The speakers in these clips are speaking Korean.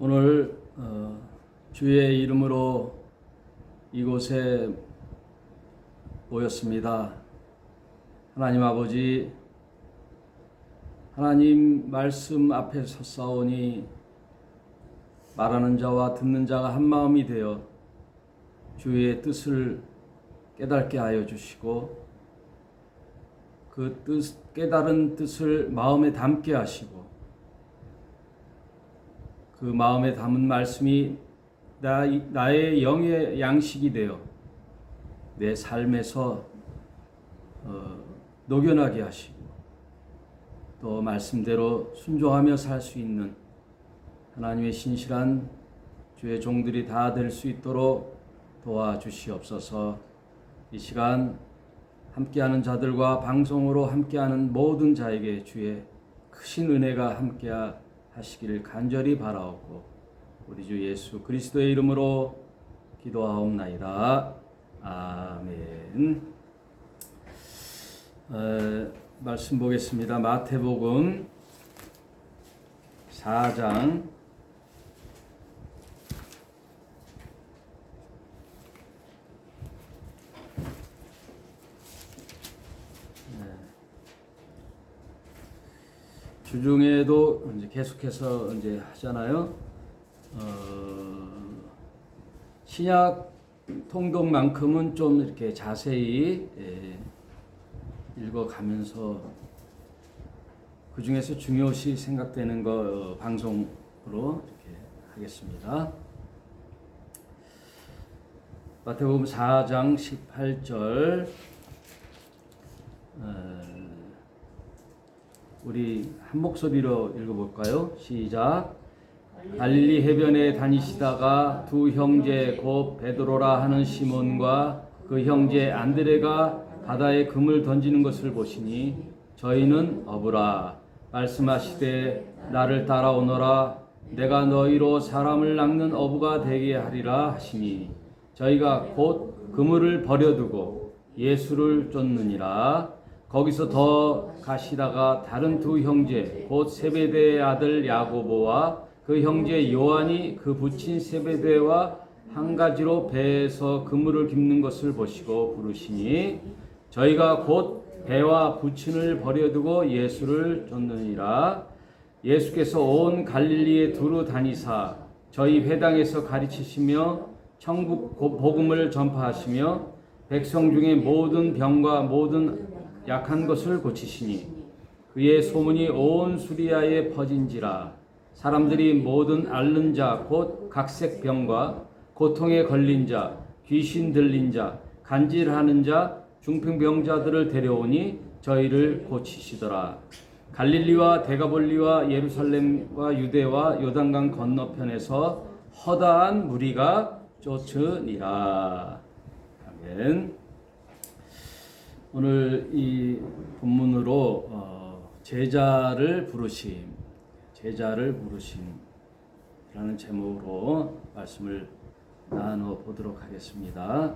오늘 주의 이름으로 이곳에 모였습니다. 하나님 아버지, 하나님 말씀 앞에 섰사오니 말하는 자와 듣는 자가 한 마음이 되어 주의 뜻을 깨닫게 하여 주시고 그 깨달은 뜻을 마음에 담게 하시고 그 마음에 담은 말씀이 나의 영의 양식이 되어 내 삶에서 녹여나게 하시고 또 말씀대로 순종하며 살 수 있는 하나님의 신실한 주의 종들이 다 될 수 있도록 도와주시옵소서. 이 시간 함께하는 자들과 방송으로 함께하는 모든 자에게 주의 크신 은혜가 함께 하시기를 간절히 바라옵고 우리 주 예수 그리스도의 이름으로 기도하옵나이다. 아멘. 말씀 보겠습니다. 마태복음 4장 1 주중에도 이제 계속해서 이제 하잖아요. 신약 통독만큼은 좀 이렇게 자세히 읽어가면서 그 중에서 중요시 생각되는 거 방송으로 이렇게 하겠습니다. 마태복음 4장 18절 우리 한 목소리로 읽어볼까요? 시작. 갈릴리 해변에 다니시다가 두 형제 곧 베드로라 하는 시몬과 그 형제 안드레가 바다에 금을 던지는 것을 보시니 저희는 어부라 말씀하시되 나를 따라오너라 내가 너희로 사람을 낚는 어부가 되게 하리라 하시니 저희가 곧 그물을 버려두고 예수를 쫓느니라. 거기서 더 가시다가 다른 두 형제 곧 세베대의 아들 야고보와 그 형제 요한이 그 부친 세베대와 한 가지로 배에서 그물을 깁는 것을 보시고 부르시니 저희가 곧 배와 부친을 버려두고 예수를 쫓느니라. 예수께서 온 갈릴리에 두루 다니사 저희 회당에서 가르치시며 천국 복음을 전파하시며 백성 중에 모든 병과 모든 약한 것을 고치시니 그의 소문이 온 수리아에 퍼진지라. 사람들이 모든 앓는 자 곧 각색 병과 고통에 걸린 자 귀신 들린 자 간질하는 자 중풍병자들을 데려오니 저희를 고치시더라. 갈릴리와 데가볼리와 예루살렘과 유대와 요단강 건너편에서 허다한 무리가 쫓으니라. 아멘. 오늘 이 본문으로 제자를 부르심이라는 제목으로 말씀을 나눠 보도록 하겠습니다.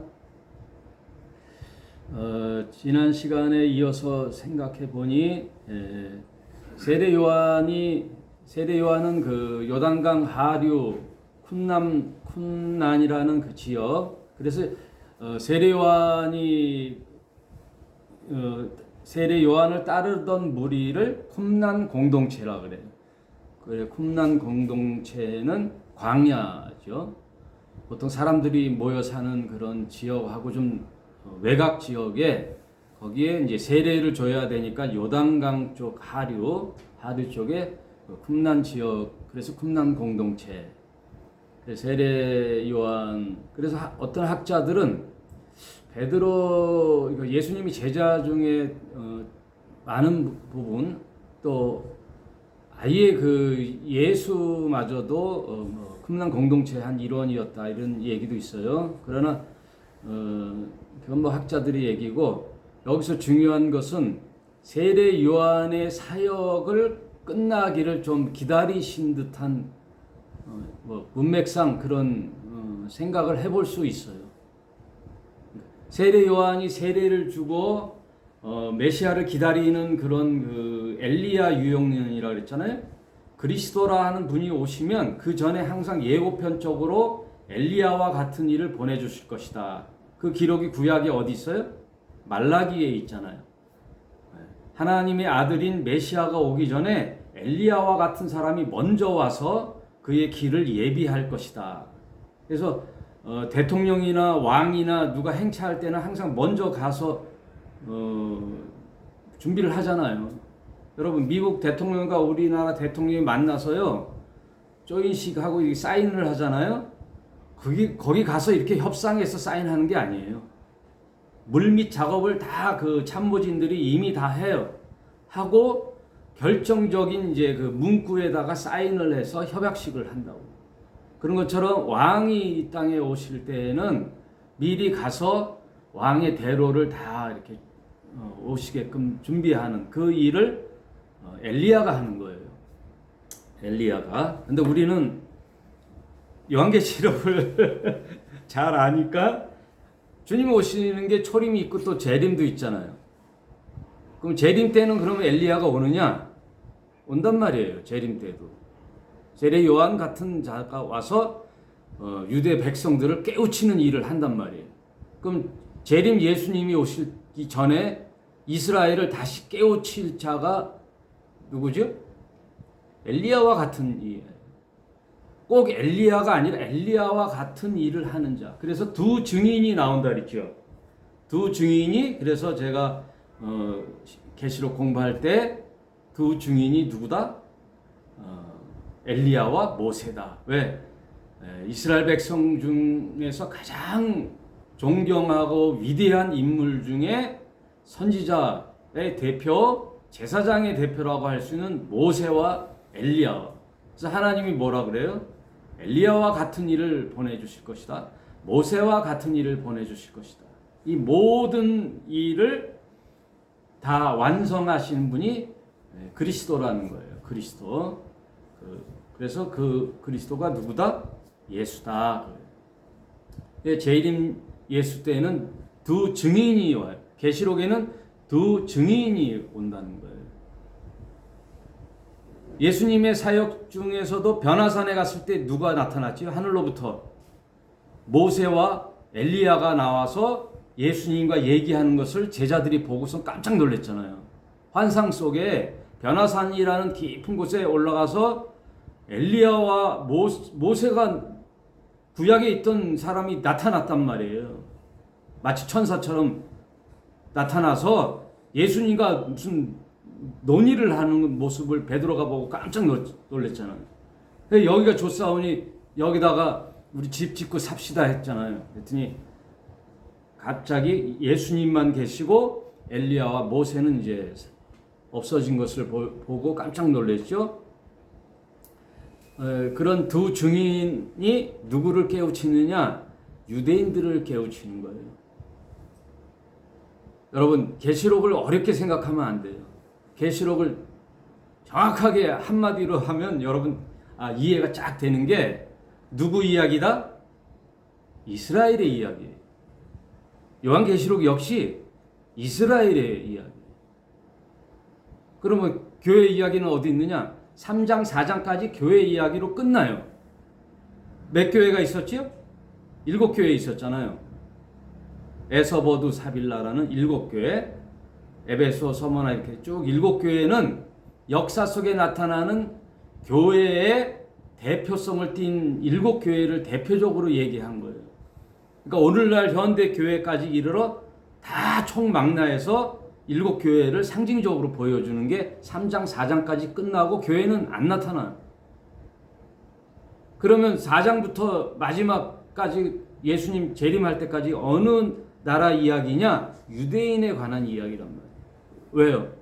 지난 시간에 이어서 생각해 보니 세례 요한은 그 요단강 하류 쿰난이라는 그 지역, 그래서 세례 요한을 따르던 무리를 쿰난 공동체라 그래요. 그래, 쿰난 공동체는 광야죠. 보통 사람들이 모여 사는 그런 지역하고 좀 외곽 지역에 거기에 이제 세례를 줘야 되니까 요단강 쪽 하류 쪽에 쿰난 지역, 그래서 쿰난 공동체. 세례 요한, 그래서 어떤 학자들은 베드로 예수님이 제자 중에 많은 부분 또 아예 그 예수마저도 쿰난 공동체의 한 일원이었다 이런 얘기도 있어요. 그러나 그건 뭐 학자들의 얘기고 여기서 중요한 것은 세례 요한의 사역을 끝나기를 좀 기다리신 듯한 뭐 문맥상 그런 생각을 해볼 수 있어요. 세례 요한이 세례를 주고 메시아를 기다리는 그런 그 엘리야 유형론이라고 그랬잖아요. 그리스도라 하는 분이 오시면 그 전에 항상 예고편적으로 엘리야와 같은 이를 보내주실 것이다. 그 기록이 구약에 어디 있어요? 말라기에 있잖아요. 하나님의 아들인 메시아가 오기 전에 엘리야와 같은 사람이 먼저 와서 그의 길을 예비할 것이다. 그래서 대통령이나 왕이나 누가 행차할 때는 항상 먼저 가서 준비를 하잖아요. 여러분 미국 대통령과 우리나라 대통령이 만나서요 조인식하고 사인을 하잖아요. 거기 가서 이렇게 협상해서 사인하는 게 아니에요. 물밑 작업을 다 그 참모진들이 이미 다 해요. 하고 결정적인 이제 그 문구에다가 사인을 해서 협약식을 한다고. 그런 것처럼 왕이 이 땅에 오실 때에는 미리 가서 왕의 대로를 다 이렇게 오시게끔 준비하는 그 일을 엘리야가 하는 거예요. 엘리야가. 근데 우리는 요한계시록을 잘 아니까 주님 오시는 게 초림이 있고 또 재림도 있잖아요. 그럼 재림 때는 그러면 엘리야가 오느냐? 온단 말이에요. 재림 때도. 세례 요한 같은 자가 와서 유대 백성들을 깨우치는 일을 한단 말이에요. 그럼 재림 예수님이 오시기 전에 이스라엘을 다시 깨우칠 자가 누구죠? 엘리야와 같은 이예요. 꼭 엘리야가 아니라 엘리야와 같은 일을 하는 자. 그래서 두 증인이 나온다 그랬죠. 두 증인이 그래서 제가 계시록 공부할 때 두 증인이 누구다? 엘리야와 모세다. 왜? 이스라엘 백성 중에서 가장 존경하고 위대한 인물 중에 선지자의 대표, 제사장의 대표라고 할 수 있는 모세와 엘리야. 그래서 하나님이 뭐라 그래요? 엘리야와 같은 일을 보내주실 것이다. 모세와 같은 일을 보내주실 것이다. 이 모든 일을 다 완성하시는 분이 그리스도라는 거예요. 그리스도. 그래서 그 그리스도가 누구다? 예수다. 재림 예수 때는 두 증인이 와요. 계시록에는 두 증인이 온다는 거예요. 예수님의 사역 중에서도 변화산에 갔을 때 누가 나타났지요? 하늘로부터 모세와 엘리야가 나와서 예수님과 얘기하는 것을 제자들이 보고서 깜짝 놀랐잖아요. 환상 속에 변화산이라는 깊은 곳에 올라가서 엘리야와 모세가 구약에 있던 사람이 나타났단 말이에요. 마치 천사처럼 나타나서 예수님과 무슨 논의를 하는 모습을 베드로가 보고 깜짝 놀랐잖아요. 여기가 좋사오니 여기다가 우리 집 짓고 삽시다 했잖아요. 그랬더니 갑자기 예수님만 계시고 엘리야와 모세는 이제 없어진 것을 보고 깜짝 놀랐죠. 그런 두 증인이 누구를 깨우치느냐? 유대인들을 깨우치는 거예요. 여러분 계시록을 어렵게 생각하면 안 돼요. 계시록을 정확하게 한마디로 하면 여러분 이해가 쫙 되는 게 누구 이야기다? 이스라엘의 이야기예요. 요한계시록 역시 이스라엘의 이야기. 그러면 교회 이야기는 어디 있느냐? 3장 4장까지 교회 이야기로 끝나요. 몇 교회가 있었지요? 7교회 있었잖아요. 에서버두 사빌라라는 7교회, 에베소, 서머나 이렇게 쭉 7교회는 역사 속에 나타나는 교회의 대표성을 띈 7교회를 대표적으로 얘기한 거예요. 그러니까 오늘날 현대 교회까지 이르러 다 총망라해서 7교회를 상징적으로 보여주는 게 3장 4장까지 끝나고 교회는 안 나타나요. 그러면 4장부터 마지막까지 예수님 재림할 때까지 어느 나라 이야기냐? 유대인에 관한 이야기란 말이에요. 왜요?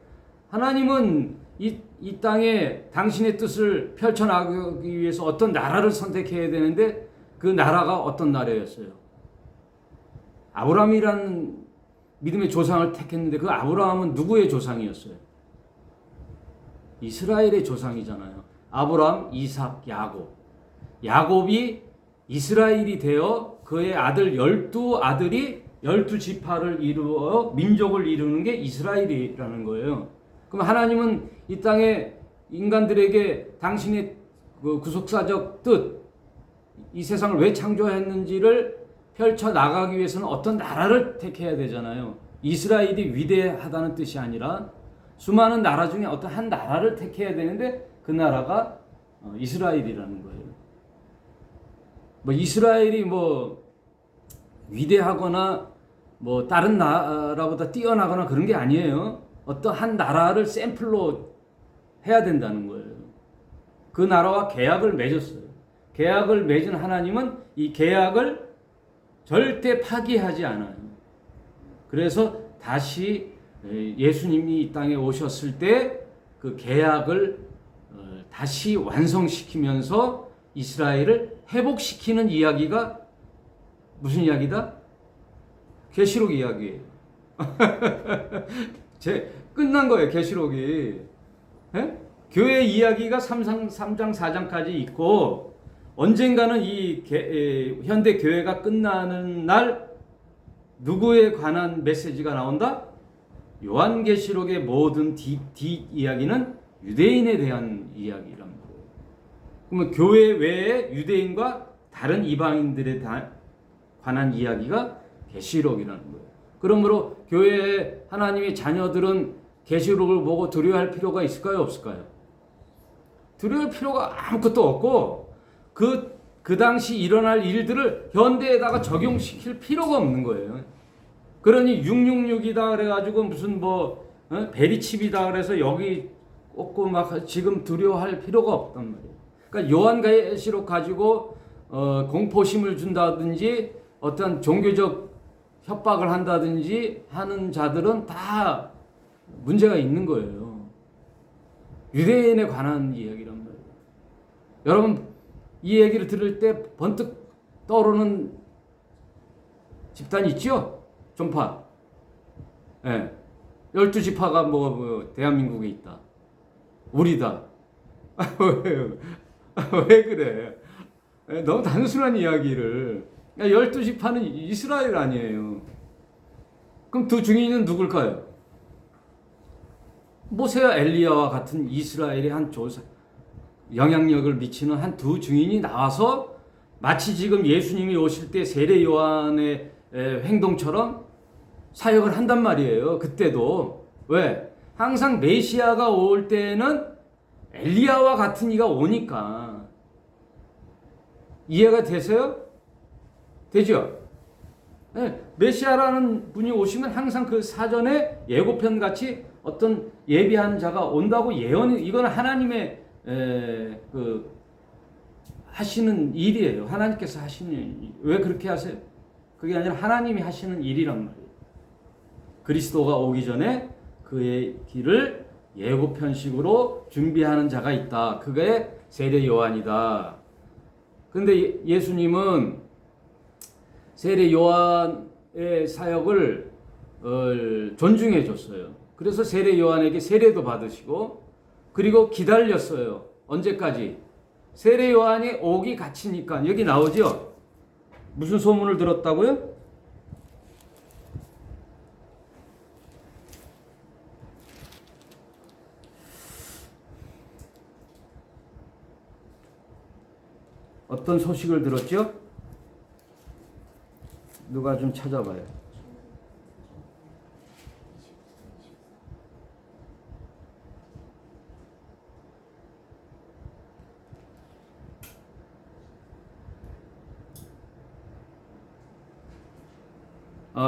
하나님은 이 땅에 당신의 뜻을 펼쳐나가기 위해서 어떤 나라를 선택해야 되는데 그 나라가 어떤 나라였어요? 아브라함이라는 믿음의 조상을 택했는데 그 아브라함은 누구의 조상이었어요? 이스라엘의 조상이잖아요. 아브라함, 이삭, 야곱. 야곱이 이스라엘이 되어 그의 아들 12아들이 12지파를 이루어 민족을 이루는 게 이스라엘이라는 거예요. 그럼 하나님은 이 땅에 인간들에게 당신의 그 구속사적 뜻, 이 세상을 왜 창조했는지를 펼쳐 나가기 위해서는 어떤 나라를 택해야 되잖아요. 이스라엘이 위대하다는 뜻이 아니라 수많은 나라 중에 어떤 한 나라를 택해야 되는데 그 나라가 이스라엘이라는 거예요. 뭐 이스라엘이 뭐 위대하거나 뭐 다른 나라보다 뛰어나거나 그런 게 아니에요. 어떤 한 나라를 샘플로 해야 된다는 거예요. 그 나라와 계약을 맺었어요. 계약을 맺은 하나님은 이 계약을 절대 파기하지 않아요. 그래서 다시 예수님이 이 땅에 오셨을 때 그 계약을 다시 완성시키면서 이스라엘을 회복시키는 이야기가 무슨 이야기다? 계시록 이야기예요. 끝난 거예요, 계시록이. 예? 교회 이야기가 3장, 4장까지 있고 언젠가는 이 현대 교회가 끝나는 날 누구에 관한 메시지가 나온다? 요한계시록의 모든 뒷 이야기는 유대인에 대한 이야기란 거예요. 그러면 교회 외에 유대인과 다른 이방인들에 관한 이야기가 계시록이라는 거예요. 그러므로 교회의 하나님의 자녀들은 계시록을 보고 두려워할 필요가 있을까요? 없을까요? 두려워할 필요가 아무것도 없고 그 당시 일어날 일들을 현대에다가 적용시킬 필요가 없는 거예요. 그러니 666이다 그래가지고 무슨 베리칩이다 그래서 여기 꽂고 막 지금 두려워할 필요가 없단 말이에요. 그러니까 요한계시록 가지고 공포심을 준다든지 어떤 종교적 협박을 한다든지 하는 자들은 다 문제가 있는 거예요. 유대인에 관한 이야기란 말이에요. 여러분 이 얘기를 들을 때 번뜩 떠오르는 집단 있죠? 종파. 예. 12지파가 대한민국에 있다. 우리다. 왜 그래? 너무 단순한 이야기를. 12지파는 이스라엘 아니에요. 그럼 두 증인은 누굴까요? 모세와 엘리야와 같은 이스라엘의 한 영향력을 미치는 한 두 증인이 나와서 마치 지금 예수님이 오실 때 세례 요한의 행동처럼 사역을 한단 말이에요. 그때도. 왜? 항상 메시아가 올 때는 엘리야와 같은 이가 오니까. 이해가 되세요? 되죠? 네, 메시아라는 분이 오시면 항상 그 사전에 예고편 같이 어떤 예비한 자가 온다고 예언이, 이건 하나님의 하시는 일이에요. 하나님께서 하시는 일. 왜 그렇게 하세요? 그게 아니라 하나님이 하시는 일이란 말이에요. 그리스도가 오기 전에 그의 길을 예고편식으로 준비하는 자가 있다. 그게 세례 요한이다. 근데 예수님은 세례 요한의 사역을 존중해 줬어요. 그래서 세례 요한에게 세례도 받으시고 그리고 기다렸어요. 언제까지? 세례 요한이 오기 갇히니까. 여기 나오죠? 무슨 소문을 들었다고요? 어떤 소식을 들었죠? 누가 좀 찾아봐요.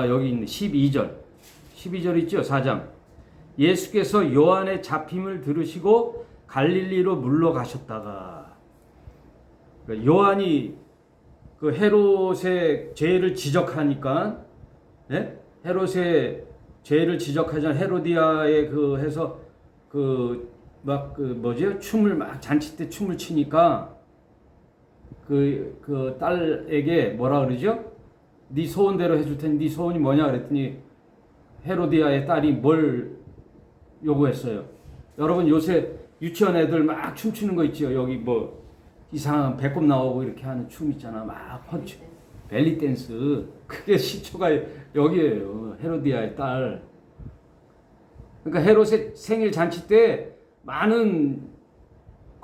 여기 있네. 12절. 12절 있죠? 4장. 예수께서 요한의 잡힘을 들으시고 갈릴리로 물러가셨다가, 그러니까 요한이 그 헤롯의 죄를 지적하니까, 예? 헤롯의 죄를 지적하자 헤로디아에 해서 춤을 막 잔치 때 춤을 추니까 그 딸에게 뭐라 그러죠? 네 소원대로 해줄 테니 네 소원이 뭐냐 그랬더니 헤로디아의 딸이 뭘 요구했어요? 여러분 요새 유치원 애들 막 춤추는 거 있죠? 여기 이상한 배꼽 나오고 이렇게 하는 춤 있잖아. 막 펀치, 벨리 댄스. 그게 시초가 여기에요. 헤로디아의 딸. 그러니까 헤롯의 생일 잔치 때 많은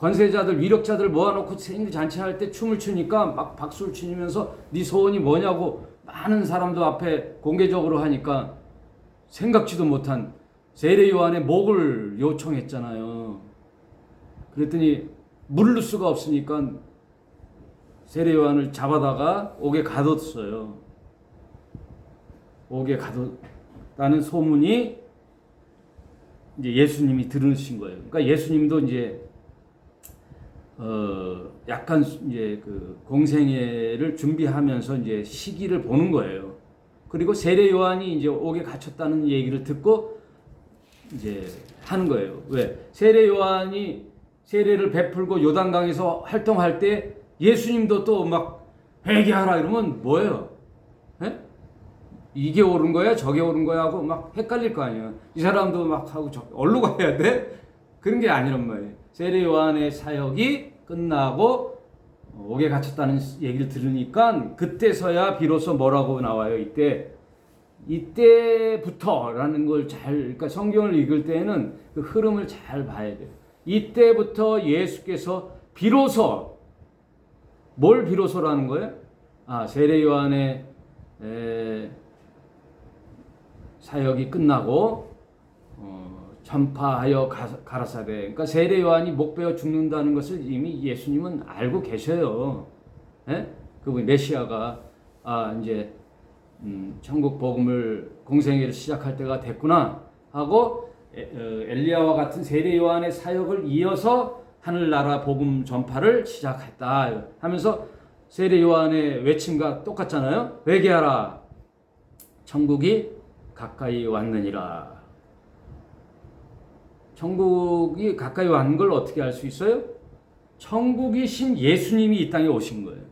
권세자들 위력자들 모아놓고 생일 잔치할 때 춤을 추니까 막 박수를 치면서 네 소원이 뭐냐고 많은 사람들 앞에 공개적으로 하니까 생각지도 못한 세례 요한의 목을 요청했잖아요. 그랬더니 물을 수가 없으니까 세례 요한을 잡아다가 옥에 가뒀어요. 옥에 가뒀다는 소문이 이제 예수님이 들으신 거예요. 그러니까 예수님도 이제 약간 이제 그 공생애를 준비하면서 이제 시기를 보는 거예요. 그리고 세례 요한이 이제 옥에 갇혔다는 얘기를 듣고 이제 하는 거예요. 왜? 세례 요한이 세례를 베풀고 요단강에서 활동할 때 예수님도 또 막 회개하라 이러면 뭐예요? 에? 이게 옳은 거야? 저게 옳은 거야? 하고 막 헷갈릴 거 아니에요. 이 사람도 막 하고 어디로 가야 돼? 그런 게 아니란 말이에요. 세례 요한의 사역이 끝나고 옥에 갇혔다는 얘기를 들으니까 그때서야 비로소 뭐라고 나와요. 이때부터라는 걸 그러니까 성경을 읽을 때는 그 흐름을 잘 봐야 돼요. 이때부터 예수께서 비로소 뭘 비로소라는 거예요? 세례 요한의 사역이 끝나고 전파하여 가라사대. 그러니까 세례 요한이 목 베어 죽는다는 것을 이미 예수님은 알고 계셔요. 그분 메시아가 이제 천국 복음을 공생애를 시작할 때가 됐구나 하고 엘리야와 같은 세례 요한의 사역을 이어서 하늘나라 복음 전파를 시작했다 하면서 세례 요한의 외침과 똑같잖아요. 회개하라, 천국이 가까이 왔느니라. 천국이 가까이 왔는 걸 어떻게 알 수 있어요? 천국이신 예수님이 이 땅에 오신 거예요.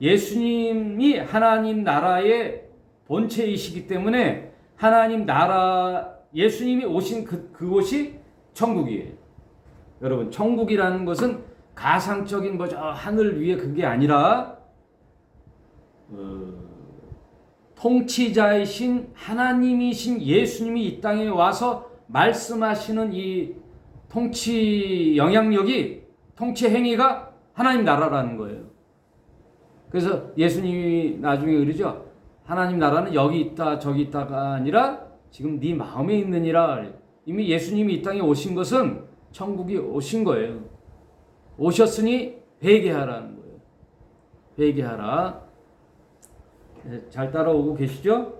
예수님이 하나님 나라의 본체이시기 때문에 하나님 나라 예수님이 오신 그곳이 천국이에요. 여러분, 천국이라는 것은 가상적인 저 하늘 위에 그게 아니라 통치자이신 하나님이신 예수님이 이 땅에 와서 말씀하시는 이 통치 영향력이 통치 행위가 하나님 나라라는 거예요. 그래서 예수님이 나중에 그러죠. 하나님 나라는 여기 있다 저기 있다가 아니라 지금 네 마음에 있느니라. 이미 예수님이 이 땅에 오신 것은 천국이 오신 거예요. 오셨으니 회개하라는 거예요. 회개하라. 네, 잘 따라오고 계시죠?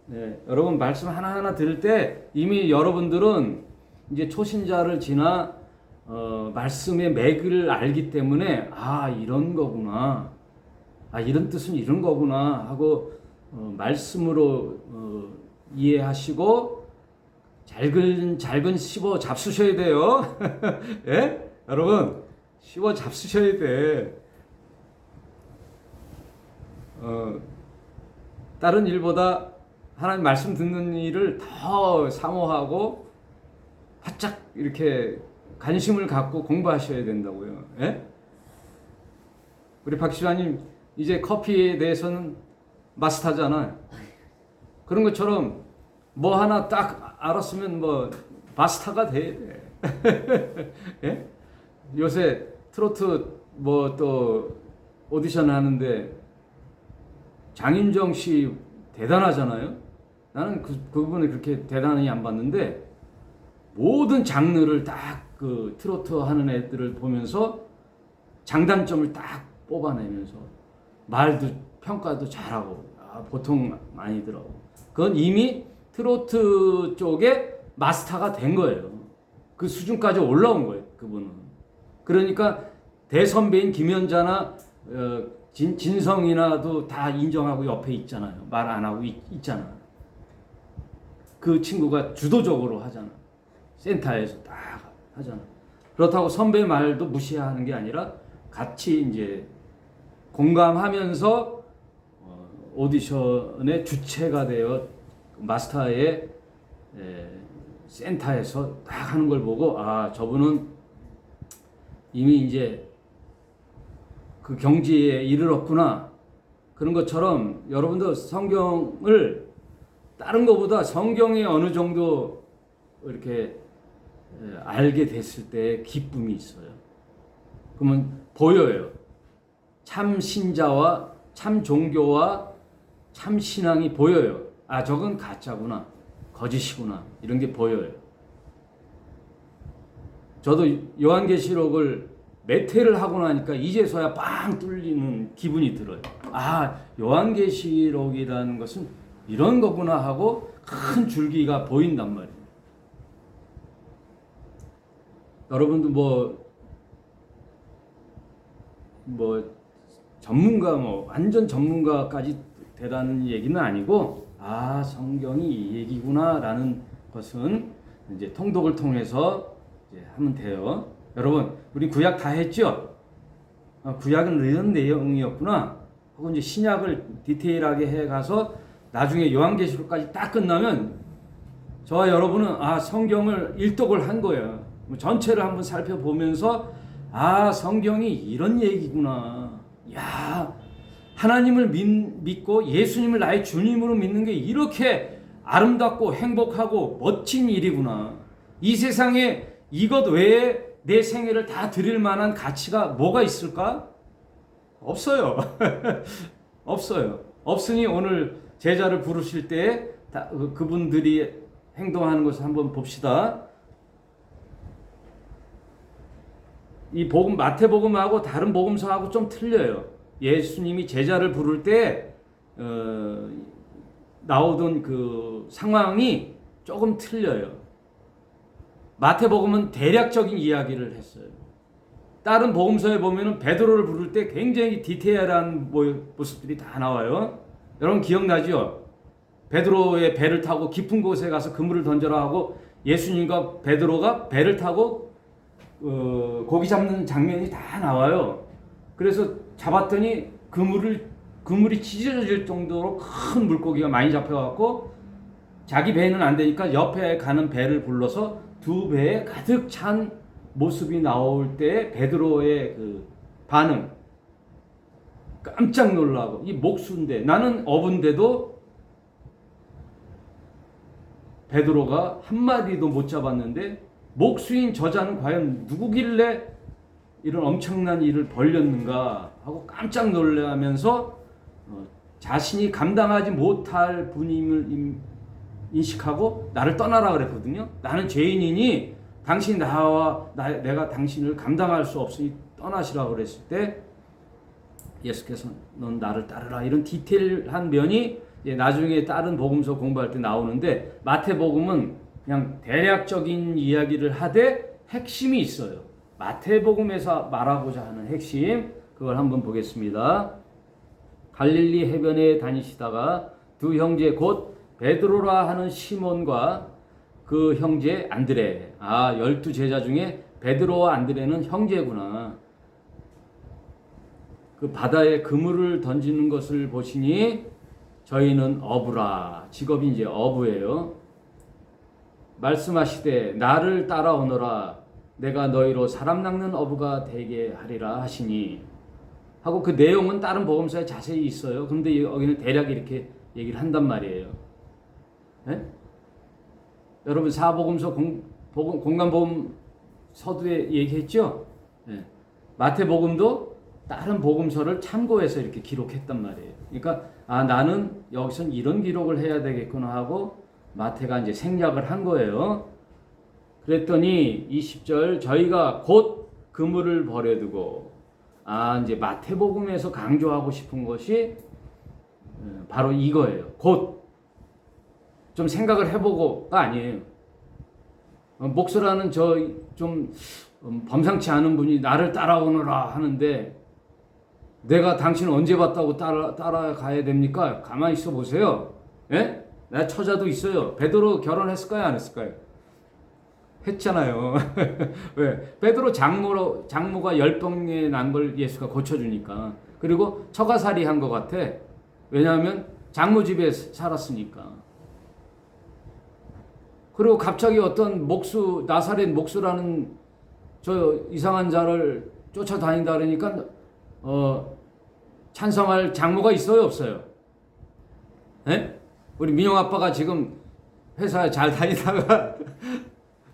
네, 여러분 말씀 하나하나 들을 때 이미 여러분들은 이제 초신자를 지나 말씀의 맥을 알기 때문에 이런 거구나. 이런 뜻은 이런 거구나 하고 말씀으로 이해하시고 잘근 씹어 잡수셔야 돼요. 예? 여러분 씹어 잡수셔야 돼. 다른 일보다 하나님 말씀 듣는 일을 더 사모하고 바짝 이렇게 관심을 갖고 공부하셔야 된다고요. 예? 우리 박 시장님 이제 커피에 대해서는 마스터잖아요. 그런 것처럼 뭐 하나 딱 알았으면 뭐 마스터가 돼야 돼. 예? 요새 트로트 뭐 또 오디션 하는데 장윤정 씨 대단하잖아요. 나는 그분을 그렇게 대단히 안 봤는데 모든 장르를 딱 그 트로트 하는 애들을 보면서 장단점을 딱 뽑아내면서 말도 평가도 잘하고 보통 아니더라고. 그건 이미 트로트 쪽에 마스터가 된 거예요. 그 수준까지 올라온 거예요. 그분은. 그러니까 대선배인 김연자나 진성이나도 다 인정하고 옆에 있잖아요. 말 안 하고 있잖아. 그 친구가 주도적으로 하잖아. 센터에서 딱 하잖아. 그렇다고 선배 말도 무시하는 게 아니라 같이 이제 공감하면서 오디션의 주체가 되어 마스터의 센터에서 딱 하는 걸 보고 저분은 이미 이제 그 경지에 이르렀구나. 그런 것처럼 여러분도 성경을 다른 것보다 성경에 어느 정도 이렇게 알게 됐을 때 기쁨이 있어요. 그러면 보여요. 참 신자와 참 종교와 참 신앙이 보여요. 아, 저건 가짜구나, 거짓이구나, 이런 게 보여요. 저도 요한계시록을 몇 회를 하고 나니까 이제서야 빵 뚫리는 기분이 들어요. 아, 요한계시록이라는 것은 이런 거구나 하고 큰 줄기가 보인단 말이에요. 여러분도 전문가, 완전 전문가까지 되라는 얘기는 아니고, 아, 성경이 이 얘기구나라는 것은 이제 통독을 통해서 이제 하면 돼요. 여러분, 우리 구약 다 했죠? 구약은 이런 내용이었구나 하고 이제 신약을 디테일하게 해가서 나중에 요한계시록까지 딱 끝나면 저와 여러분은 아, 성경을 일독을 한 거예요. 전체를 한번 살펴보면서 아, 성경이 이런 얘기구나. 야, 하나님을 믿고 예수님을 나의 주님으로 믿는 게 이렇게 아름답고 행복하고 멋진 일이구나. 이 세상에 이것 외에 내 생애를 다 드릴 만한 가치가 뭐가 있을까? 없어요. 없어요. 없으니 오늘 제자를 부르실 때 그분들이 행동하는 것을 한번 봅시다. 이 복음, 마태복음하고 다른 복음서하고 좀 틀려요. 예수님이 제자를 부를 때 나오던 그 상황이 조금 틀려요. 마태복음은 대략적인 이야기를 했어요. 다른 복음서에 보면은 베드로를 부를 때 굉장히 디테일한 모습들이 다 나와요. 여러분 기억나죠? 베드로의 배를 타고 깊은 곳에 가서 그물을 던져라 하고 예수님과 베드로가 배를 타고 고기 잡는 장면이 다 나와요. 그래서 잡았더니 그물이 찢어질 정도로 큰 물고기가 많이 잡혀갖고 자기 배는 안 되니까 옆에 가는 배를 불러서 두 배에 가득 찬 모습이 나올 때 베드로의 그 반응 깜짝 놀라고, 이 목수인데 나는 어부인데도 베드로가 한 마리도 못 잡았는데 목수인 저자는 과연 누구길래 이런 엄청난 일을 벌였는가 하고 깜짝 놀라면서 자신이 감당하지 못할 분임을 인식하고 나를 떠나라 그랬거든요. 나는 죄인이니 당신 내가 당신을 감당할 수 없으니 떠나시라고 그랬을 때 예수께서 넌 나를 따르라, 이런 디테일한 면이 나중에 다른 복음서 공부할 때 나오는데 마태복음은 그냥 대략적인 이야기를 하되 핵심이 있어요. 마태복음에서 말하고자 하는 핵심, 그걸 한번 보겠습니다. 갈릴리 해변에 다니시다가 두 형제 곧 베드로라 하는 시몬과 그 형제 안드레, 12제자 중에 베드로와 안드레는 형제구나. 그 바다에 그물을 던지는 것을 보시니 저희는 어부라, 직업이 이제 어부예요. 말씀하시되 나를 따라오너라, 내가 너희로 사람 낚는 어부가 되게 하리라 하시니 하고, 그 내용은 다른 복음서에 자세히 있어요. 그런데 여기는 대략 이렇게 얘기를 한단 말이에요. 네? 여러분 사복음서 공간복음 서두에 얘기했죠? 네. 마태복음도 다른 복음서를 참고해서 이렇게 기록했단 말이에요. 그러니까 나는 여기선 이런 기록을 해야 되겠구나 하고 마태가 이제 생략을 한 거예요. 그랬더니 20절 저희가 곧 그물을 버려두고, 이제 마태복음에서 강조하고 싶은 것이 바로 이거예요. 곧. 좀 생각을 해보고가 아니에요. 목사라는 좀 범상치 않은 분이 나를 따라오너라 하는데 내가 당신을 언제 봤다고 따라가야 됩니까? 가만히 있어 보세요. 예? 나 처자도 있어요. 베드로 결혼했을까요? 안 했을까요? 했잖아요. 왜? 베드로 장모가 열병에 난 걸 예수가 고쳐주니까. 그리고 처가살이 한 것 같아. 왜냐하면 장모 집에 살았으니까. 그리고 갑자기 어떤 나사렛 목수라는 저 이상한 자를 쫓아다닌다 그러니까 찬성할 장모가 있어요, 없어요? 예? 우리 민영 아빠가 지금 회사에 잘 다니다가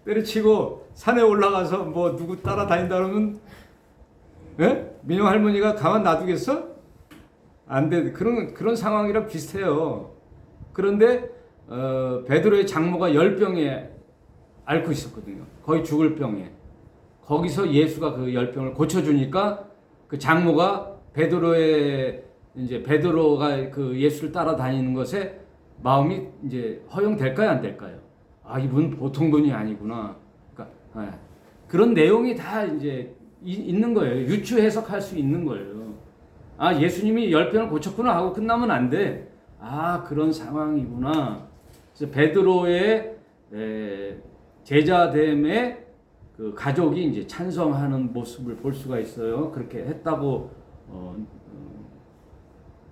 때려치고 산에 올라가서 누구 따라다닌다 그러면 예? 민영 할머니가 가만 놔두겠어? 안 돼. 그런 상황이랑 비슷해요. 그런데 베드로의 장모가 열병에 앓고 있었거든요. 거의 죽을 병에. 거기서 예수가 그 열병을 고쳐주니까 그 장모가 베드로가 그 예수를 따라다니는 것에 마음이 이제 허용될까요, 안 될까요? 아, 이분 보통 분이 아니구나. 그러니까 그런 내용이 다 이제 있는 거예요. 유추 해석할 수 있는 거예요. 아, 예수님이 열병을 고쳤구나 하고 끝나면 안 돼. 아, 그런 상황이구나. 그래서 베드로의 제자됨에 그 가족이 이제 찬성하는 모습을 볼 수가 있어요. 그렇게 했다고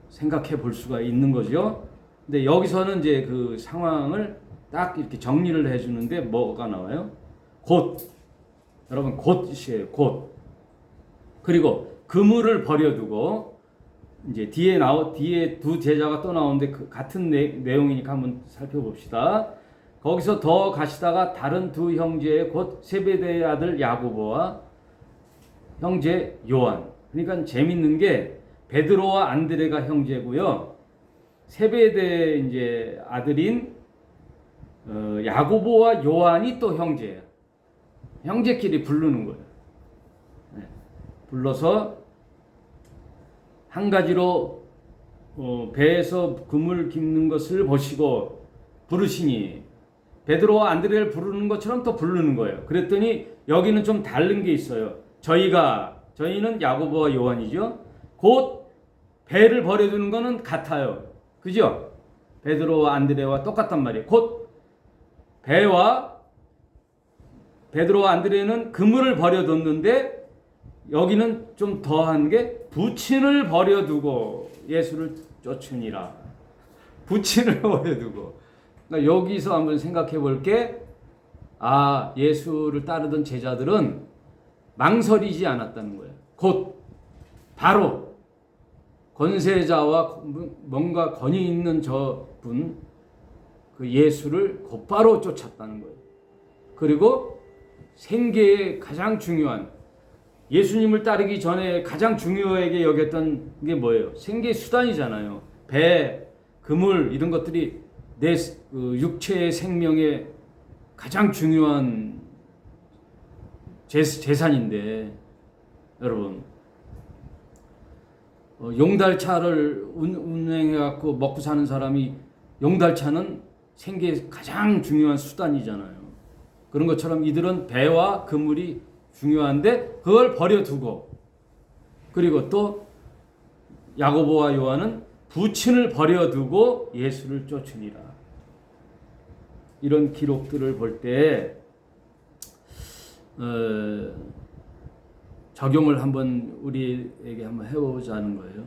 생각해 볼 수가 있는 거죠. 근데 여기서는 이제 그 상황을 딱 이렇게 정리를 해주는데 뭐가 나와요? 곧. 여러분, 곧이에요. 곧. 그리고 그물을 버려두고 이제 뒤에 두 제자가 또 나오는데 그 같은 내용이니까 한번 살펴봅시다. 거기서 더 가시다가 다른 두 형제 곧 세베대의 아들 야고보와 형제 요한. 그러니까 재밌는 게 베드로와 안드레가 형제고요. 세베대 이제 아들인 야고보와 요한이 또 형제예요. 형제끼리 부르는 거예요. 네. 불러서 한 가지로 배에서 그물 깁는 것을 보시고 부르시니 베드로와 안드레를 부르는 것처럼 또 부르는 거예요. 그랬더니 여기는 좀 다른 게 있어요. 저희는 야고보와 요한이죠. 곧 배를 버려두는 거는 같아요. 그죠? 베드로와 안드레와 똑같단 말이에요. 곧 베드로와 안드레는 그물을 버려뒀는데 여기는 좀 더한 게 부친을 버려두고 예수를 쫓으니라. 부친을 버려두고. 그러니까 여기서 한번 생각해 볼게. 아, 예수를 따르던 제자들은 망설이지 않았다는 거예요. 곧 바로 권세자와 뭔가 권위 있는 저분 그 예수를 곧바로 쫓았다는 거예요. 그리고 생계의 가장 중요한 예수님을 따르기 전에 가장 중요하게 여겼던 게 뭐예요? 생계 수단이잖아요. 배, 그물 이런 것들이 내 육체의 생명의 가장 중요한 재산인데 여러분 용달차를 운행해 갖고 먹고 사는 사람이 용달차는 생계의 가장 중요한 수단이잖아요. 그런 것처럼 이들은 배와 그물이 중요한데 그걸 버려두고 그리고 또 야고보와 요한은 부친을 버려두고 예수를 쫓으니라. 이런 기록들을 볼 때 적용을 한번 우리에게 한번 해보자는 거예요.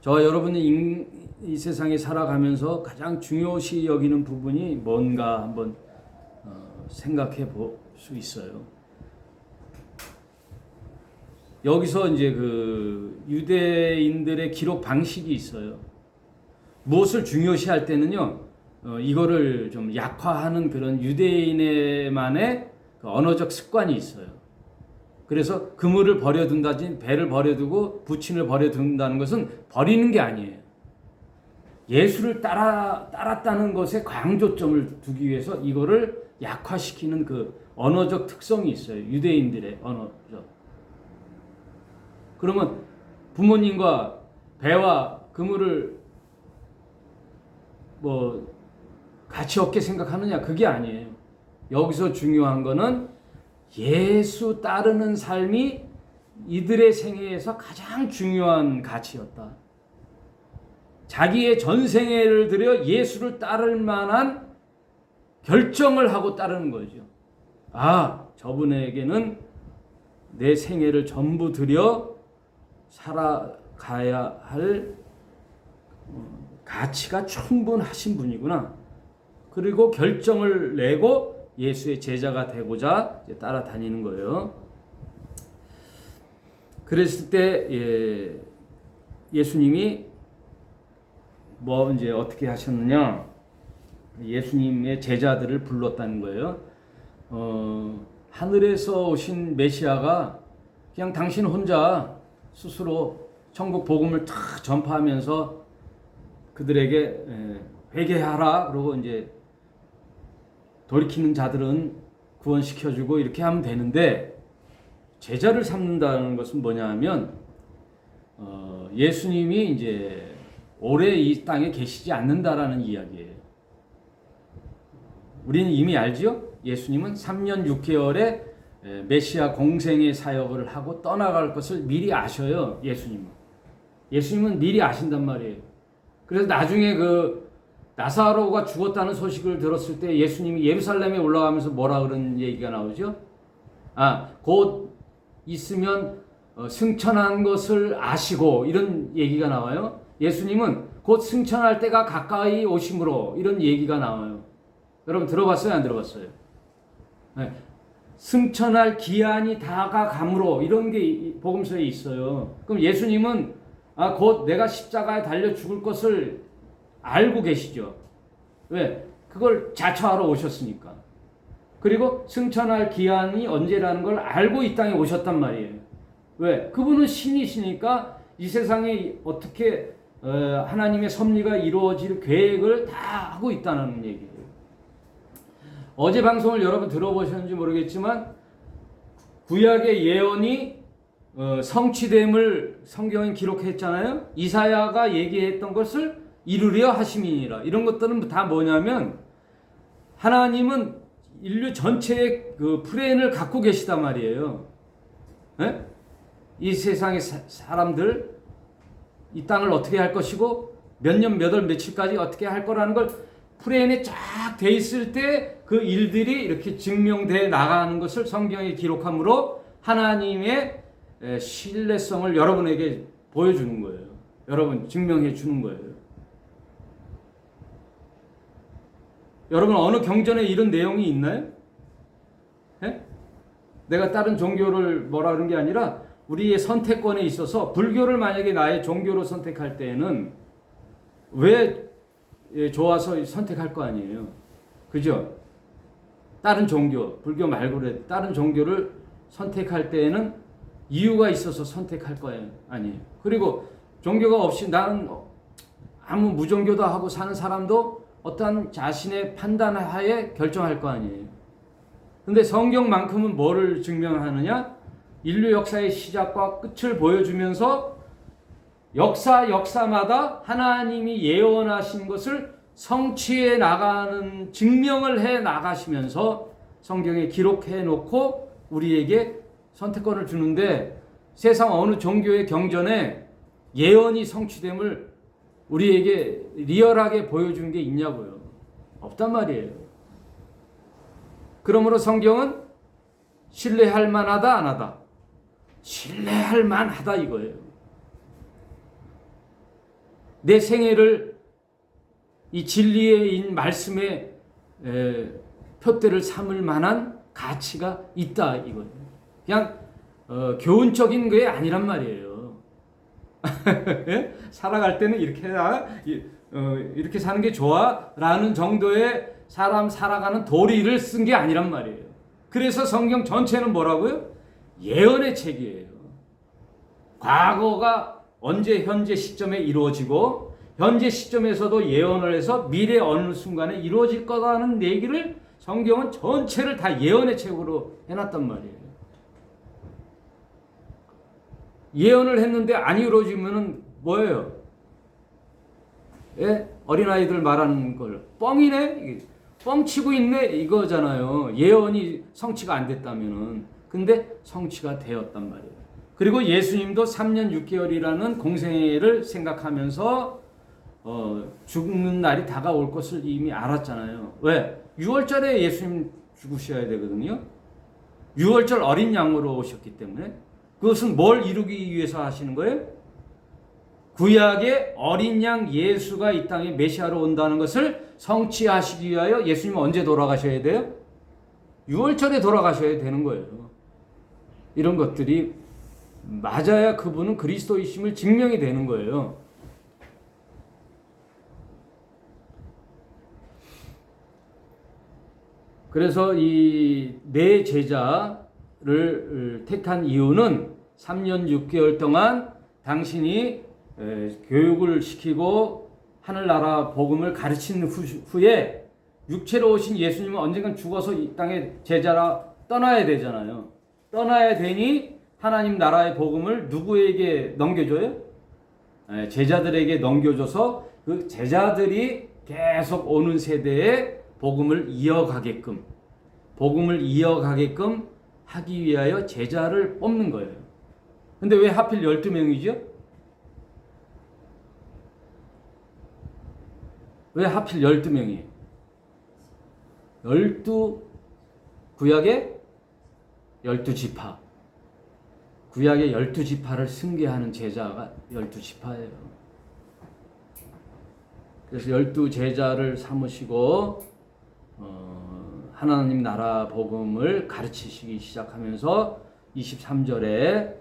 저와 여러분이 이 세상에 살아가면서 가장 중요시 여기는 부분이 뭔가 한번 생각해 볼 수 있어요. 여기서 이제 그 유대인들의 기록 방식이 있어요. 무엇을 중요시할 때는요, 이거를 좀 약화하는 그런 유대인만의 그 언어적 습관이 있어요. 그래서 그물을 버려둔다든지 배를 버려두고 부친을 버려둔다는 것은 버리는 게 아니에요. 예수를 따랐다는 것에 강조점을 두기 위해서 이거를 약화시키는 그 언어적 특성이 있어요. 유대인들의 언어적. 그러면 부모님과 배와 그물을 뭐 가치 없게 생각하느냐? 그게 아니에요. 여기서 중요한 거는 예수 따르는 삶이 이들의 생애에서 가장 중요한 가치였다. 자기의 전생애를 들여 예수를 따를 만한 결정을 하고 따르는 거죠. 아, 저분에게는 내 생애를 전부 들여 살아가야 할 가치가 충분하신 분이구나. 그리고 결정을 내고 예수의 제자가 되고자 따라다니는 거예요. 그랬을 때 예수님이 뭐 이제 어떻게 하셨느냐? 예수님의 제자들을 불렀다는 거예요. 하늘에서 오신 메시아가 그냥 당신 혼자 스스로 천국 복음을 탁 전파하면서 그들에게 회개하라 그러고 이제 돌이키는 자들은 구원시켜주고 이렇게 하면 되는데, 제자를 삼는다는 것은 뭐냐 하면 예수님이 이제 오래 이 땅에 계시지 않는다라는 이야기예요. 우리는 이미 알죠? 예수님은 3년 6개월의 메시아 공생의 사역을 하고 떠나갈 것을 미리 아셔요. 예수님은 미리 아신단 말이에요. 그래서 나중에 그 나사로가 죽었다는 소식을 들었을 때 예수님이 예루살렘에 올라가면서 뭐라 그런 얘기가 나오죠? 곧 있으면 승천한 것을 아시고, 이런 얘기가 나와요. 예수님은 곧 승천할 때가 가까이 오심으로, 이런 얘기가 나와요. 여러분 들어봤어요? 안 들어봤어요? 네. 승천할 기한이 다가감으로, 이런 게 복음서에 있어요. 그럼 예수님은 곧 내가 십자가에 달려 죽을 것을 알고 계시죠. 왜? 그걸 자처하러 오셨으니까. 그리고 승천할 기한이 언제라는 걸 알고 이 땅에 오셨단 말이에요. 왜? 그분은 신이시니까 이 세상에 어떻게 하나님의 섭리가 이루어질 계획을 다 하고 있다는 얘기예요. 어제 방송을 여러분 들어보셨는지 모르겠지만 구약의 예언이 성취됨을 성경에 기록했잖아요. 이사야가 얘기했던 것을 이루려 하심이니라. 이런 것들은 다 뭐냐면 하나님은 인류 전체의 그 플랜을 갖고 계시단 말이에요. 네? 이 세상의 사람들, 이 땅을 어떻게 할 것이고 몇 년 몇 월 며칠까지 어떻게 할 거라는 걸 플랜에 쫙 돼 있을 때 그 일들이 이렇게 증명돼 나가는 것을 성경에 기록함으로 하나님의 신뢰성을 여러분에게 보여주는 거예요. 여러분 증명해 주는 거예요. 여러분 어느 경전에 이런 내용이 있나요? 네? 내가 다른 종교를 뭐라 그런 게 아니라 우리의 선택권에 있어서 불교를 만약에 나의 종교로 선택할 때에는 왜 좋아서 선택할 거 아니에요. 그죠? 다른 종교, 불교 말고 다른 종교를 선택할 때에는 이유가 있어서 선택할 거예요. 아니에요. 그리고 종교가 없이 나는 아무 무종교도 하고 사는 사람도 어떠한 자신의 판단 하에 결정할 거 아니에요. 근데 성경만큼은 뭐를 증명하느냐? 인류 역사의 시작과 끝을 보여주면서 역사마다 하나님이 예언하신 것을 성취해 나가는, 증명을 해 나가시면서 성경에 기록해 놓고 우리에게 선택권을 주는데, 세상 어느 종교의 경전에 예언이 성취됨을 우리에게 리얼하게 보여준 게 있냐고요. 없단 말이에요. 그러므로 성경은 신뢰할 만하다 안 하다? 신뢰할 만하다 이거예요. 내 생애를 이 진리의 말씀에 표대를 삼을 만한 가치가 있다 이거예요. 그냥 교훈적인 게 아니란 말이에요. 살아갈 때는 이렇게 이렇게 사는 게 좋아라는 정도의 사람 살아가는 도리를 쓴 게 아니란 말이에요. 그래서 성경 전체는 뭐라고요? 예언의 책이에요. 과거가 언제 현재 시점에 이루어지고 현재 시점에서도 예언을 해서 미래 어느 순간에 이루어질 거라는 얘기를 성경은 전체를 다 예언의 책으로 해놨단 말이에요. 예언을 했는데 안 이루어지면은 뭐예요? 예? 어린아이들 말하는 걸 뻥이네? 뻥치고 있네? 이거잖아요. 예언이 성취가 안 됐다면은. 근데 성취가 되었단 말이에요. 그리고 예수님도 3년 6개월이라는 공생애를 생각하면서 죽는 날이 다가올 것을 이미 알았잖아요. 왜? 6월절에 예수님 죽으셔야 되거든요. 6월절 어린 양으로 오셨기 때문에. 그것은 뭘 이루기 위해서 하시는 거예요? 구약의 어린 양 예수가 이 땅에 메시아로 온다는 것을 성취하시기 위하여 예수님은 언제 돌아가셔야 돼요? 6월절에 돌아가셔야 되는 거예요. 이런 것들이 맞아야 그분은 그리스도이심을 증명이 되는 거예요. 그래서 이 네 제자를 택한 이유는 3년 6개월 동안 당신이 교육을 시키고 하늘나라 복음을 가르친 후에 육체로 오신 예수님은 언젠간 죽어서 이 땅에 제자라 떠나야 되잖아요. 떠나야 되니 하나님 나라의 복음을 누구에게 넘겨줘요? 제자들에게 넘겨줘서 그 제자들이 계속 오는 세대에 복음을 이어가게끔 하기 위하여 제자를 뽑는 거예요. 근데 왜 하필 12명이죠? 왜 하필 12명이에요? 구약의 12지파. 구약의 12지파를 승계하는 제자가 12지파예요. 그래서 12제자를 삼으시고 하나님 나라 복음을 가르치시기 시작하면서 23절에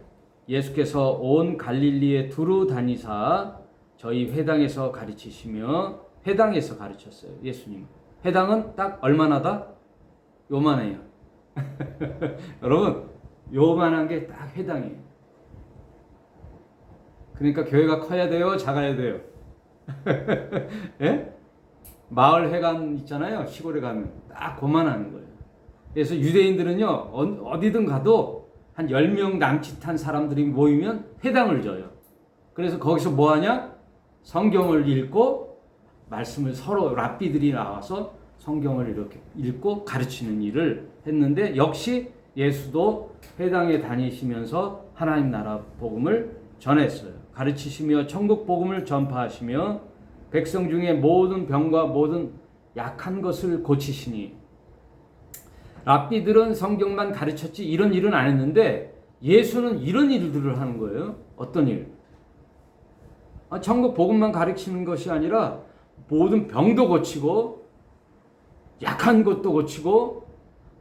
예수께서 온 갈릴리에 두루 다니사 저희 회당에서 가르치시며 회당에서 가르쳤어요. 예수님. 회당은 딱 얼마나다? 요만해요. 여러분 요만한 게 딱 회당이에요. 그러니까 교회가 커야 돼요? 작아야 돼요? 예? 마을 회관 있잖아요. 시골에 가면 딱 그만한 거예요. 그래서 유대인들은요 어디든 가도 한 10명 남짓한 사람들이 모이면 회당을 져요. 그래서 거기서 뭐 하냐? 성경을 읽고 말씀을 서로 랍비들이 나와서 성경을 이렇게 읽고 가르치는 일을 했는데 역시 예수도 회당에 다니시면서 하나님 나라 복음을 전했어요. 가르치시며 천국 복음을 전파하시며 백성 중에 모든 병과 모든 약한 것을 고치시니. 랍비들은 성경만 가르쳤지 이런 일은 안 했는데 예수는 이런 일들을 하는 거예요. 어떤 일? 천국 복음만 가르치는 것이 아니라 모든 병도 고치고 약한 것도 고치고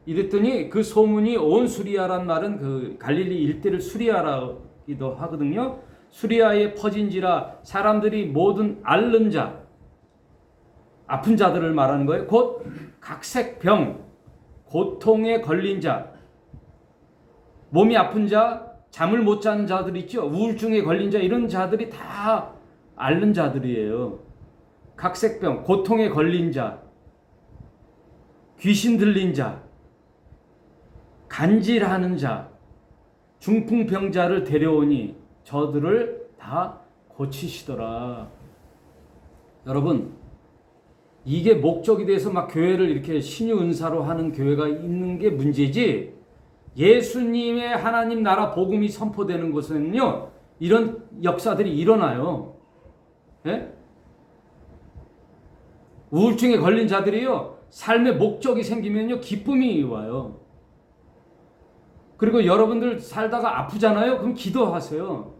이랬더니 그 소문이 온 수리아란 말은 그 갈릴리 일대를 수리아라기도 하거든요. 수리아에 퍼진지라 사람들이 모든 앓는 자, 아픈 자들을 말하는 거예요. 곧 각색병, 고통에 걸린 자, 몸이 아픈 자, 잠을 못 자는 자들 있죠. 우울증에 걸린 자, 이런 자들이 다 앓는 자들이에요. 각색병, 고통에 걸린 자, 귀신 들린 자, 간질하는 자, 중풍병자를 데려오니 저들을 다 고치시더라. 여러분, 이게 목적이 돼서 막 교회를 이렇게 신유 은사로 하는 교회가 있는 게 문제지, 예수님의 하나님 나라 복음이 선포되는 곳에는요 이런 역사들이 일어나요. 예? 우울증에 걸린 자들이요 삶의 목적이 생기면요 기쁨이 와요. 그리고 여러분들 살다가 아프잖아요. 그럼 기도하세요.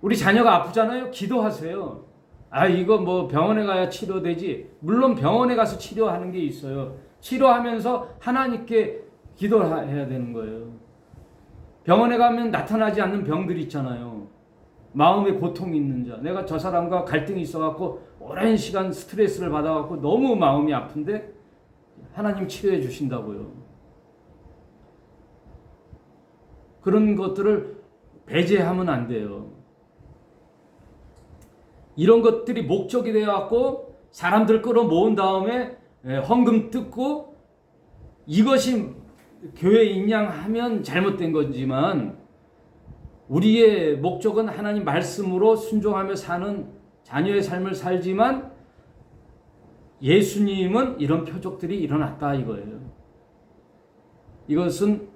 우리 자녀가 아프잖아요. 기도하세요. 이거 뭐 병원에 가야 치료되지. 물론 병원에 가서 치료하는 게 있어요. 치료하면서 하나님께 기도해야 되는 거예요. 병원에 가면 나타나지 않는 병들 있잖아요. 마음에 고통이 있는 자. 내가 저 사람과 갈등이 있어갖고 오랜 시간 스트레스를 받아갖고 너무 마음이 아픈데 하나님 치료해 주신다고요. 그런 것들을 배제하면 안 돼요. 이런 것들이 목적이 되어갖고 사람들 끌어모은 다음에 헌금 뜯고 이것이 교회 인양하면 잘못된 거지만 우리의 목적은 하나님 말씀으로 순종하며 사는 자녀의 삶을 살지만 예수님은 이런 표적들이 일어났다 이거예요. 이것은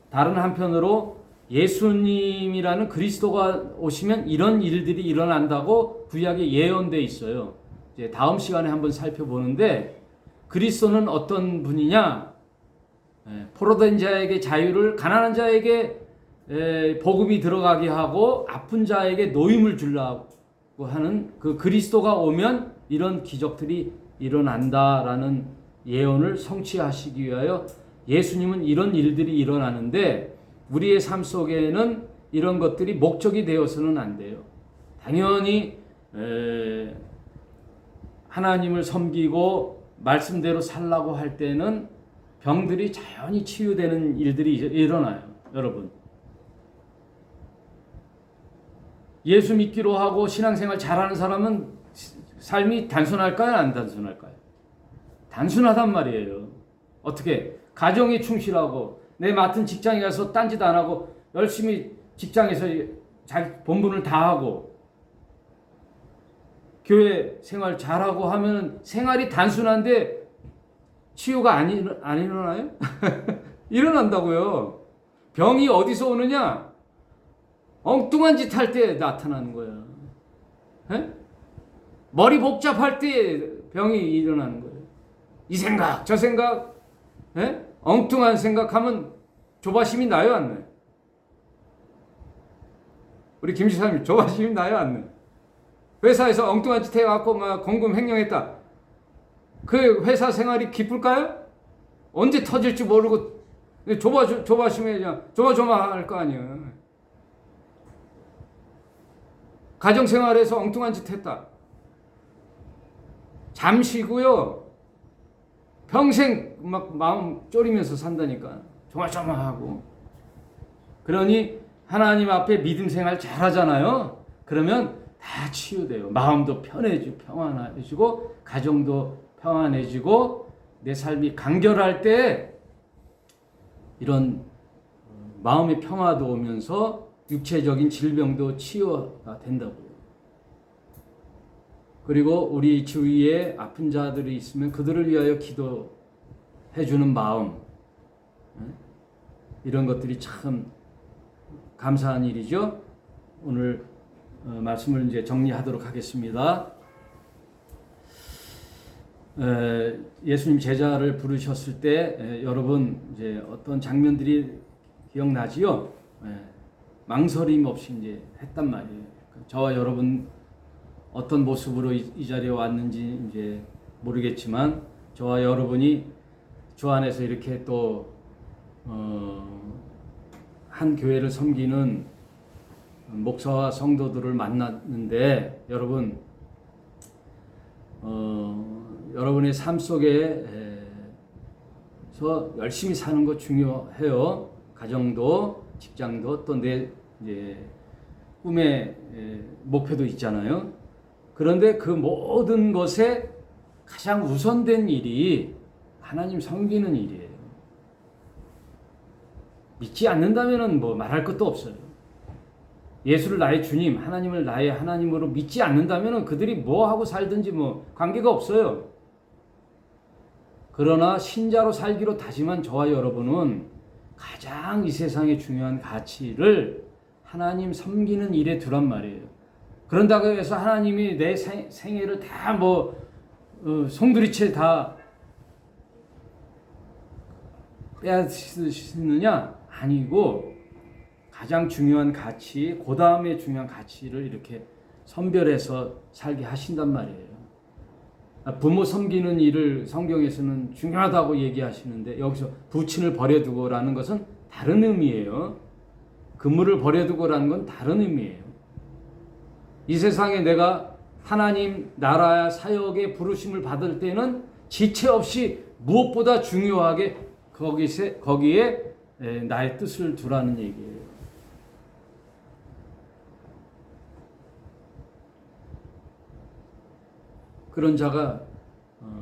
다른 한편으로 예수님이라는 그리스도가 오시면 이런 일들이 일어난다고 구약에 예언되어 있어요. 이제 다음 시간에 한번 살펴보는데 그리스도는 어떤 분이냐? 포로된 자에게 자유를, 가난한 자에게 복음이 들어가게 하고 아픈 자에게 노임을 주려고 하는 그 그리스도가 오면 이런 기적들이 일어난다라는 예언을 성취하시기 위하여 예수님은 이런 일들이 일어나는데 우리의 삶 속에는 이런 것들이 목적이 되어서는 안 돼요. 당연히 하나님을 섬기고 말씀대로 살라고 할 때는 병들이 자연히 치유되는 일들이 일어나요. 여러분. 예수 믿기로 하고 신앙생활 잘하는 사람은 삶이 단순할까요? 안 단순할까요? 단순하단 말이에요. 어떻게? 가정에 충실하고 내 맡은 직장에 가서 딴짓 안 하고 열심히 직장에서 자기 본분을 다하고 교회 생활 잘하고 하면 생활이 단순한데 치유가 안 일어나요? 일어난다고요. 병이 어디서 오느냐? 엉뚱한 짓 할 때 나타나는 거야. 에? 머리 복잡할 때 병이 일어나는 거예요. 이 생각, 저 생각, 에? 엉뚱한 생각하면 조바심이 나요, 안 나요? 우리 김 지사님 조바심이 나요, 안 나요? 회사에서 엉뚱한 짓 해갖고 막 공금 횡령했다. 그 회사 생활이 기쁠까요? 언제 터질지 모르고 조바심에 그냥 조마조마할 거 아니에요. 가정생활에서 엉뚱한 짓 했다. 잠시고요. 평생 막 마음 졸이면서 산다니까. 조마조마하고. 그러니 하나님 앞에 믿음 생활 잘하잖아요. 그러면 다 치유돼요. 마음도 편해지고 평안해지고 가정도 평안해지고 내 삶이 간결할 때 이런 마음의 평화도 오면서 육체적인 질병도 치유가 된다고요. 그리고 우리 주위에 아픈 자들이 있으면 그들을 위하여 기도해주는 마음, 이런 것들이 참 감사한 일이죠. 오늘 말씀을 이제 정리하도록 하겠습니다. 예수님 제자를 부르셨을 때 여러분 이제 어떤 장면들이 기억나지요? 망설임 없이 이제 했단 말이에요. 저와 여러분 어떤 모습으로 이 자리에 왔는지 이제 모르겠지만 저와 여러분이 주 안에서 이렇게 또 한 교회를 섬기는 목사와 성도들을 만났는데 여러분 여러분의 삶 속에서 열심히 사는 거 중요해요. 가정도 직장도 또 내 꿈의 목표도 있잖아요. 그런데 그 모든 것에 가장 우선된 일이 하나님 섬기는 일이에요. 믿지 않는다면 뭐 말할 것도 없어요. 예수를 나의 주님, 하나님을 나의 하나님으로 믿지 않는다면 그들이 뭐 하고 살든지 뭐 관계가 없어요. 그러나 신자로 살기로 다짐한 저와 여러분은 가장 이 세상에 중요한 가치를 하나님 섬기는 일에 두란 말이에요. 그런다고 해서 하나님이 내 생애를 다 뭐 송두리째 다 빼앗으시느냐? 아니고 가장 중요한 가치, 그 다음에 중요한 가치를 이렇게 선별해서 살게 하신단 말이에요. 부모 섬기는 일을 성경에서는 중요하다고 얘기하시는데 여기서 부친을 버려두고라는 것은 다른 의미예요. 그물을 버려두고라는 건 다른 의미예요. 이 세상에 내가 하나님 나라 사역의 부르심을 받을 때는 지체 없이 무엇보다 중요하게 거기에 나의 뜻을 두라는 얘기예요. 그런 자가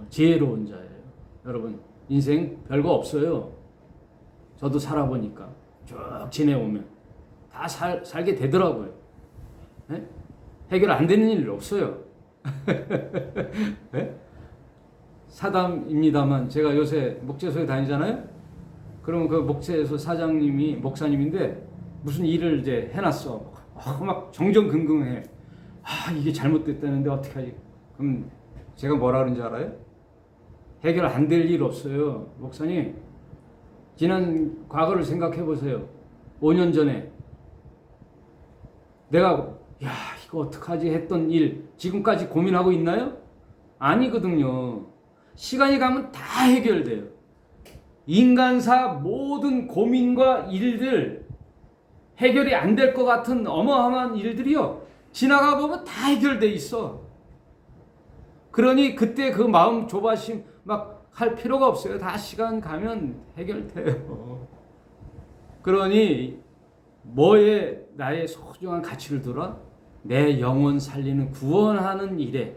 지혜로운 자예요. 여러분 인생 별거 없어요. 저도 살아보니까 쭉 지내오면 다 살게 되더라고요. 네? 해결 안 되는 일 없어요. 네? 사담입니다만 제가 요새 목재소에 다니잖아요. 그러면 그 목재소 사장님이 목사님인데 무슨 일을 이제 해놨어. 막 정정긍긍해. 이게 잘못됐다는데 어떻게 하지? 그럼 제가 뭐라 그런지 알아요? 해결 안 될 일 없어요. 목사님, 지난 과거를 생각해 보세요. 5년 전에 내가 이거 어떡하지 했던 일 지금까지 고민하고 있나요? 아니거든요. 시간이 가면 다 해결돼요. 인간사 모든 고민과 일들 해결이 안 될 것 같은 어마어마한 일들이요. 지나가 보면 다 해결돼 있어. 그러니 그때 그 마음 조바심 막 할 필요가 없어요. 다 시간 가면 해결돼요. 그러니 뭐에 나의 소중한 가치를 두라? 내 영혼 살리는 구원하는 일에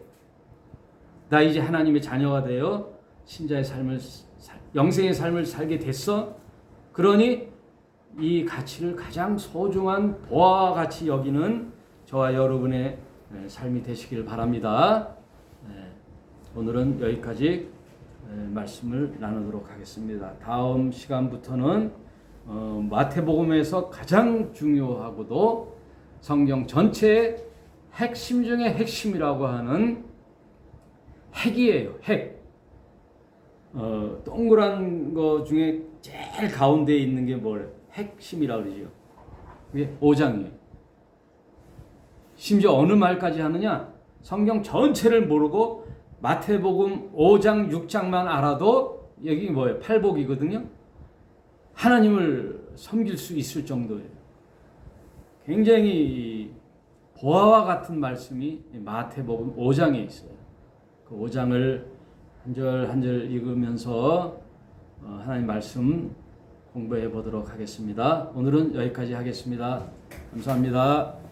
나 이제 하나님의 자녀가 되어 신자의 삶을 영생의 삶을 살게 됐어. 그러니 이 가치를 가장 소중한 보화와 같이 여기는 저와 여러분의 삶이 되시길 바랍니다. 오늘은 여기까지 말씀을 나누도록 하겠습니다. 다음 시간부터는 마태복음에서 가장 중요하고도 성경 전체의 핵심 중에 핵심이라고 하는 핵이에요. 핵. 동그란 거 중에 제일 가운데에 있는 게 뭐래? 핵심이라고 그러죠. 그게 5장이에요. 심지어 어느 말까지 하느냐? 성경 전체를 모르고 마태복음 5장, 6장만 알아도 여기 뭐예요? 팔복이거든요. 하나님을 섬길 수 있을 정도예요. 굉장히 보화와 같은 말씀이 마태복음 5장에 있어요. 그 5장을 한 절 한 절 읽으면서 하나님 말씀 공부해 보도록 하겠습니다. 오늘은 여기까지 하겠습니다. 감사합니다.